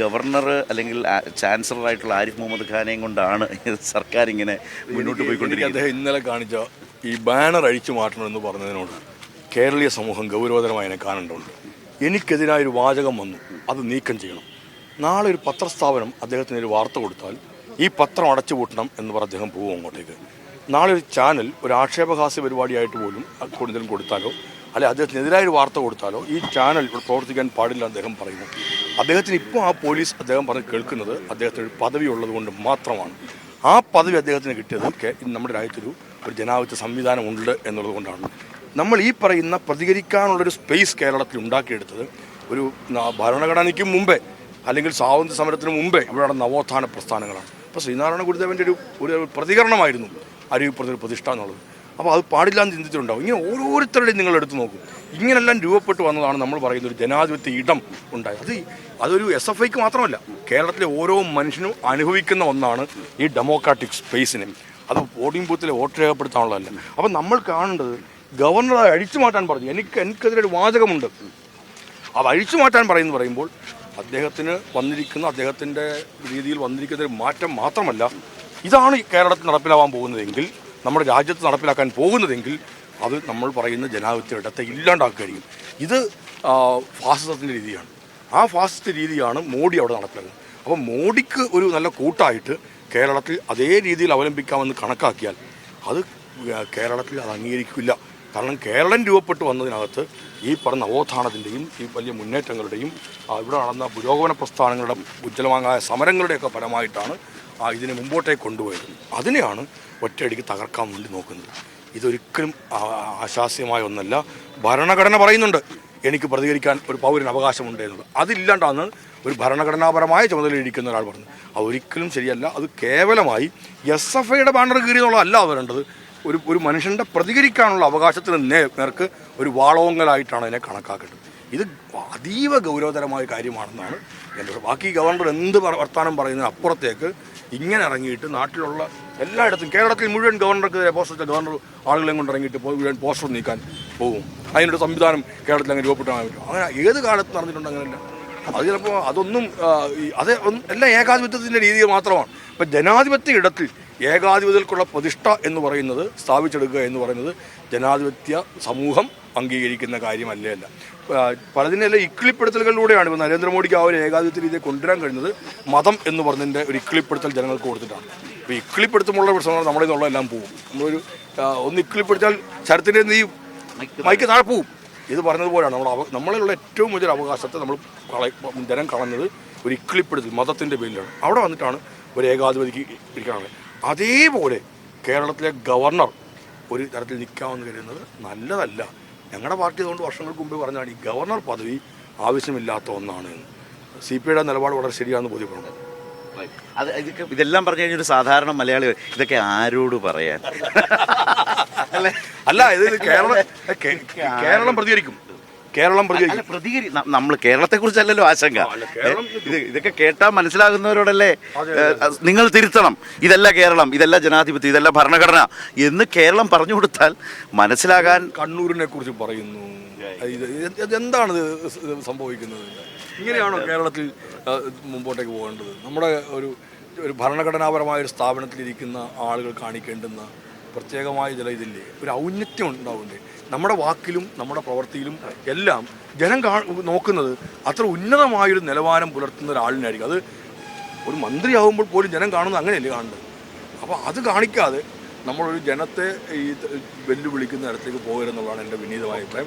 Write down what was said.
Governor അല്ലെങ്കിൽ ചാൻസലറായിട്ടുള്ള ആരിഫ് മുഹമ്മദ് ഖാനെയും കൊണ്ടാണ് സർക്കാർ ഇങ്ങനെ മുന്നോട്ട് പോയിക്കൊണ്ടിരിക്കുന്നത്. അദ്ദേഹം ഇന്നലെ കാണിച്ച ഈ ബാനർ അഴിച്ചു മാറ്റണമെന്ന് പറഞ്ഞതിനോട് കേരളീയ സമൂഹം ഗൗരവതരമായി എന്നെ കാണേണ്ടതുണ്ട്. എനിക്കെതിരായൊരു വാചകം വന്നു, അത് നീക്കം ചെയ്യണം. നാളെ ഒരു പത്രസ്ഥാപനം അദ്ദേഹത്തിന് ഒരു വാർത്ത കൊടുത്താൽ ഈ പത്രം അടച്ചുപൂട്ടണം എന്ന് പറഞ്ഞ് അദ്ദേഹം പോകും അങ്ങോട്ടേക്ക്. നാളെ ഒരു ചാനൽ ഒരു ആക്ഷേപഹാസ്യ പരിപാടിയായിട്ട് പോലും കൂടുതലും കൊടുത്താലോ അല്ലെ അദ്ദേഹത്തിനെതിരായൊരു വാർത്ത കൊടുത്താലോ ഈ ചാനൽ ഇവിടെ പ്രവർത്തിക്കാൻ പാടില്ല അദ്ദേഹം പറയുന്നു. അദ്ദേഹത്തിന് ഇപ്പോൾ ആ പോലീസ് അദ്ദേഹം പറഞ്ഞ് കേൾക്കുന്നത് അദ്ദേഹത്തിന് ഒരു പദവി ഉള്ളത് കൊണ്ട് മാത്രമാണ്. ആ പദവി അദ്ദേഹത്തിന് കിട്ടിയത് നമ്മുടെ രാജ്യത്തൊരു ജനാധിപത്യ സംവിധാനം ഉണ്ട് എന്നുള്ളത് കൊണ്ടാണ്. നമ്മൾ ഈ പറയുന്ന പ്രതികരിക്കാനുള്ളൊരു സ്പേസ് കേരളത്തിൽ ഉണ്ടാക്കിയെടുത്തത് ഒരു ഭരണഘടനയ്ക്ക് മുമ്പേ അല്ലെങ്കിൽ സ്വാതന്ത്ര്യ സമരത്തിന് മുമ്പേ ഇവിടെ നടന്ന നവോത്ഥാന പ്രസ്ഥാനങ്ങളാണ്. അപ്പോൾ ശ്രീനാരായണ ഗുരുദേവൻ്റെ ഒരു പ്രതികരണമായിരുന്നു അരുവിപ്പുറത്തൊരു പ്രതിഷ്ഠ എന്നുള്ളത്. അപ്പോൾ അത് പാടില്ലാന്ന് ചിന്തിച്ചിട്ടുണ്ടാവും. ഇങ്ങനെ ഓരോരുത്തരുടെയും നിങ്ങൾ എടുത്തു നോക്കും. ഇങ്ങനെല്ലാം രൂപപ്പെട്ട് വന്നതാണ് നമ്മൾ പറയുന്ന ഒരു ജനാധിപത്യ ഇടം ഉണ്ടായത്. അതൊരു SFIക്ക് മാത്രമല്ല, കേരളത്തിലെ ഓരോ മനുഷ്യനും അനുഭവിക്കുന്ന ഒന്നാണ് ഈ ഡെമോക്രാറ്റിക് സ്പേസിനെ. അത് വോട്ടിംഗ് ബൂത്തിലെ വോട്ട് രേഖപ്പെടുത്താനുള്ളതല്ല. അപ്പം നമ്മൾ കാണേണ്ടത് ഗവർണറെ അഴിച്ചു മാറ്റാൻ പറഞ്ഞു. എനിക്കെതിരെ ഒരു വാചകമുണ്ട്. അത് അഴിച്ചു മാറ്റാൻ പറയുമ്പോൾ അദ്ദേഹത്തിന് അദ്ദേഹത്തിൻ്റെ രീതിയിൽ വന്നിരിക്കുന്ന ഒരു മാറ്റം മാത്രമല്ല, ഇതാണ് കേരളത്തിൽ നടപ്പിലാവാൻ പോകുന്നതെങ്കിൽ, നമ്മുടെ രാജ്യത്ത് നടപ്പിലാക്കാൻ പോകുന്നതെങ്കിൽ അത് നമ്മൾ പറയുന്ന ജനാധിപത്യ ഇടത്തെ ഇല്ലാണ്ടാക്കുകയായിരിക്കും. ഇത് ഫാസിസത്തിൻ്റെ രീതിയാണ്. ആ ഫാസിസ്റ്റ് രീതിയാണ് മോഡി അവിടെ നടപ്പിലാക്കുന്നത്. അപ്പോൾ മോഡിക്ക് ഒരു നല്ല കൂട്ടായിട്ട് കേരളത്തിൽ അതേ രീതിയിൽ അവലംബിക്കാമെന്ന് കണക്കാക്കിയാൽ അത് കേരളത്തിൽ അത് അംഗീകരിക്കില്ല. കാരണം കേരളം രൂപപ്പെട്ടു വന്നതിനകത്ത് ഈ പറഞ്ഞ നവോത്ഥാനത്തിൻ്റെയും ഈ വലിയ മുന്നേറ്റങ്ങളുടെയും ഇവിടെ നടന്ന പുരോഗമന പ്രസ്ഥാനങ്ങളുടെ ഉജ്ജ്വലമായ സമരങ്ങളുടെയൊക്കെ ഫലമായിട്ടാണ് ഇതിനെ മുമ്പോട്ടേക്ക് കൊണ്ടുപോയത്. അതിനെയാണ് ഒറ്റയടിക്ക് തകർക്കാൻ വേണ്ടി നോക്കുന്നത്. ഇതൊരിക്കലും ആശാസ്യമായ ഒന്നല്ല. ഭരണഘടന പറയുന്നുണ്ട് എനിക്ക് പ്രതികരിക്കാൻ ഒരു പൗരന് അവകാശമുണ്ട് എന്നുള്ളത്. അതില്ലാണ്ടാണ് ഒരു ഭരണഘടനാപരമായ ചുമതലയിരിക്കുന്ന ഒരാൾ പറഞ്ഞത്. അതൊരിക്കലും ശരിയല്ല. അത് കേവലമായി SFIയുടെ ബാനർ കീറി എന്നുള്ളതല്ല വരേണ്ടത്. ഒരു മനുഷ്യൻ്റെ പ്രതികരിക്കാനുള്ള അവകാശത്തിന് നേർക്ക് ഒരു വാളോങ്ങലായിട്ടാണ് അതിനെ കണക്കാക്കേണ്ടത്. ഇത് അതീവ ഗൗരവതരമായ കാര്യമാണെന്നാണ് എൻ്റെ. ബാക്കി ഗവർണർ എന്ത് വർത്തമാനം പറയുന്നതിന് അപ്പുറത്തേക്ക് ഇങ്ങനെ ഇറങ്ങിയിട്ട് നാട്ടിലുള്ള എല്ലായിടത്തും കേരളത്തിൽ മുഴുവൻ ഗവർണർക്ക് ഗവർണർ ആളുകളെയും കൊണ്ട് ഇറങ്ങിയിട്ട് മുഴുവൻ പോസ്റ്റർ നീക്കാൻ പോകും. അതിനൊരു സംവിധാനം കേരളത്തിൽ അങ്ങനെ രൂപപ്പെട്ടാൻ പറ്റും. അങ്ങനെ ഏത് കാലത്ത് നടന്നിട്ടുണ്ട്? അങ്ങനെയല്ല. അത് ചിലപ്പോൾ അതൊന്നും എല്ലാം ഏകാധിപത്യത്തിൻ്റെ രീതി മാത്രമാണ്. ഇപ്പം ജനാധിപത്യ ഇടത്തിൽ ഏകാധിപത്യത്തിലുള്ള പ്രതിഷ്ഠ എന്ന് പറയുന്നത് സ്ഥാപിച്ചെടുക്കുക എന്ന് പറയുന്നത് ജനാധിപത്യ സമൂഹം അംഗീകരിക്കുന്ന കാര്യമല്ലേ അല്ല. പലതിനെല്ലാം ഇക്കിളിപ്പെടുത്തലുകളിലൂടെയാണ്. ഇപ്പോൾ നരേന്ദ്രമോദിക്ക് ആ ഒരു ഏകാധിപത്യ രീതിയെ കൊണ്ടുവരാൻ കഴിയുന്നത് മതം എന്ന് പറഞ്ഞതിൻ്റെ ഒരു ഇക്കിളിപ്പെടുത്തൽ ജനങ്ങൾക്ക് കൊടുത്തിട്ടാണ്. ഇപ്പോൾ ഇക്കിളിപ്പെടുത്തുമ്പോഴുള്ള പ്രശ്നങ്ങൾ നമ്മുടെ നിന്നുള്ള എല്ലാം പോകും. നമ്മളൊരു ഒന്ന് ഇക്കിളിപ്പെടുത്താൽ ശരത്തിൻ്റെ ഈ മൈക്ക് താഴെ പോവും. ഇത് പറഞ്ഞതുപോലെയാണ് നമ്മളിലുള്ള ഏറ്റവും വലിയൊരു അവകാശത്തെ ജനം കളഞ്ഞത് ഒരു ഇക്കിളിപ്പെടുത്തൽ മതത്തിൻ്റെ പേരിലാണ്. അവിടെ വന്നിട്ടാണ് ഒരു ഏകാധിപതിക്ക് ഇരിക്കാനുള്ളത്. അതേപോലെ കേരളത്തിലെ ഗവർണർ ഒരു തരത്തിൽ നിൽക്കാമെന്ന് കരുതുന്നത് നല്ലതല്ല. ഞങ്ങളുടെ പാർട്ടി അതുകൊണ്ട് വർഷങ്ങൾക്ക് മുമ്പ് പറഞ്ഞാണ് ഈ ഗവർണർ പദവി ആവശ്യമില്ലാത്ത ഒന്നാണ് എന്ന്. CPIയുടെ നിലപാട് വളരെ ശരിയാണെന്ന് ബോധ്യപ്പെടുന്നത്. ഇതെല്ലാം പറഞ്ഞു കഴിഞ്ഞൊരു സാധാരണ മലയാളി ഇതൊക്കെ ആരോട് പറയാൻ അല്ല, ഇത് കേരളം പ്രതികരിക്കും. നമ്മൾ കേരളത്തെക്കുറിച്ചല്ലല്ലോ ആശങ്ക. ഇതൊക്കെ കേട്ടാൽ മനസ്സിലാകുന്നവരോടല്ലേ നിങ്ങൾ തിരുത്തണം, ഇതല്ല കേരളം, ഇതല്ല ജനാധിപത്യം, ഇതല്ല ഭരണഘടന എന്ന് കേരളം പറഞ്ഞു കൊടുത്താൽ മനസ്സിലാകാൻ. കണ്ണൂരിനെ കുറിച്ച് പറയുന്നു. എന്താണ് സംഭവിക്കുന്നത്? ഇങ്ങനെയാണോ കേരളത്തിൽ മുമ്പോട്ടേക്ക് പോകേണ്ടത്? നമ്മുടെ ഒരു ഭരണഘടനാപരമായ ഒരു സ്ഥാപനത്തിലിരിക്കുന്ന ആളുകൾ കാണിക്കേണ്ടുന്ന പ്രത്യേകമായ ചില ഇതില്ലേ, ഒരു ഔന്നത്യം ഉണ്ടാവില്ലേ? നമ്മുടെ വാക്കിലും നമ്മുടെ പ്രവൃത്തിയിലും എല്ലാം ജനം നോക്കുന്നത് അത്ര ഉന്നതമായൊരു നിലവാരം പുലർത്തുന്ന ഒരാളിനായിരിക്കും. അത് ഒരു മന്ത്രിയാകുമ്പോൾ പോലും ജനം കാണുന്നത് അങ്ങനെയല്ലേ കാണുന്നത്. അപ്പോൾ അത് കാണിക്കാതെ നമ്മളൊരു ജനത്തെ ഈ വെല്ലുവിളിക്കുന്ന ഇടത്തേക്ക് പോകരുതെന്നുള്ളതാണ് എൻ്റെ വിനീതമായ അഭിപ്രായം.